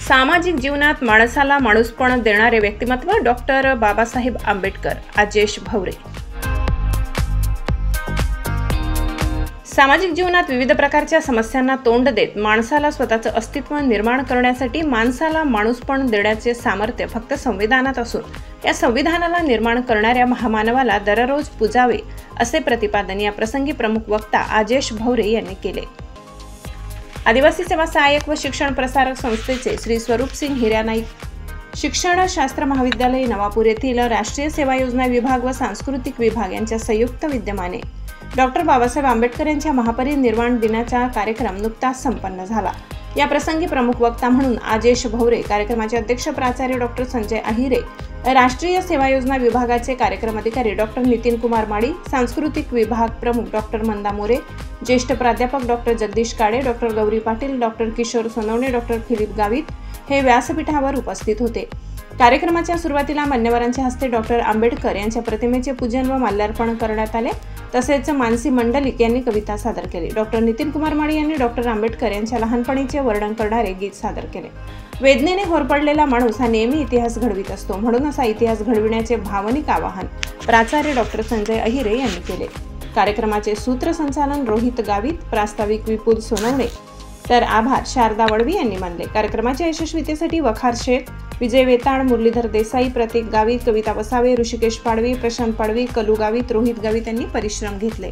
सामाजिक जीवनात माणसाला माणूसपण देणारे व्यक्तिमत्व डॉक्टर बाबासाहेब आंबेडकर. आजेश भवरे. सामाजिक जीवनात विविध प्रकारच्या समस्यांना तोंड देत माणसाला स्वतःचं अस्तित्व निर्माण करण्यासाठी माणसाला माणूसपण देण्याचे सामर्थ्य फक्त संविधानात असून या संविधानाला निर्माण करणाऱ्या महामानवाला दररोज पूजावे असे प्रतिपादन या प्रसंगी प्रमुख वक्ता आजेश भवरे यांनी केले. आदिवासी सेवा सहाय्यक व शिक्षण प्रसारक संस्थेचे श्री स्वरूपसिंग हिरानाईक शिक्षणशास्त्र महाविद्यालय नवापूर येथील राष्ट्रीय सेवा योजना विभाग व सांस्कृतिक विभाग यांच्या संयुक्त विद्यमाने डॉक्टर बाबासाहेब आंबेडकर यांच्या महापरिनिर्वाण दिनाचा कार्यक्रम नुकताच संपन्न झाला. या प्रसंगी प्रमुख वक्ता म्हणून आजेश भवरे, कार्यक्रमाचे अध्यक्ष प्राचार्य डॉक्टर संजय अहिरे, राष्ट्रीय सेवा योजना विभागाचे कार्यक्रम अधिकारी डॉक्टर नितीन कुमार माडी, सांस्कृतिक विभाग प्रमुख डॉक्टर मंदा मोरे, ज्येष्ठ प्राध्यापक doctor Jagdish Kale, doctor Gauri Patil, doctor Kishor Sonawane, doctor Philip Gavit हे व्यासपीठावर उपस्थित होते. कार्यक्रमाच्या सुरुवातीला मान्यवरांच्या हस्ते डॉक्टर आंबेडकर यांच्या प्रतिमेचे पूजन व माल्यार्पण करण्यात आले. तसेच मानसी मंडलिक यांनी कविता सादर केली. डॉक्टर नितीन कुमार माडी यांनी डॉक्टर आंबेडकर यांच्या लहानपणीचे वर्णन करणारे गीत सादर केले. वेदनेने होरपळलेला माणूस हा नेहमी इतिहास घडवित असतो, म्हणून असा इतिहास घडविण्याचे भावनिक आवाहन प्राचार्य डॉक्टर संजय अहिरे यांनी केले. कार्यक्रमाचे सूत्रसंचालन रोहित गावित, प्रास्ताविक विपुल सोनवणे, तर आभार शारदा वडवी यांनी मानले. कार्यक्रमाच्या यशस्वीतेसाठी वखार शेख, विजय वेताळ, मुरलीधर देसाई, प्रतीक गावित, कविता वसावे, ऋषिकेश पाडवी, प्रशांत पाडवी, कलू गावित, रोहित गावित यांनी परिश्रम घेतले.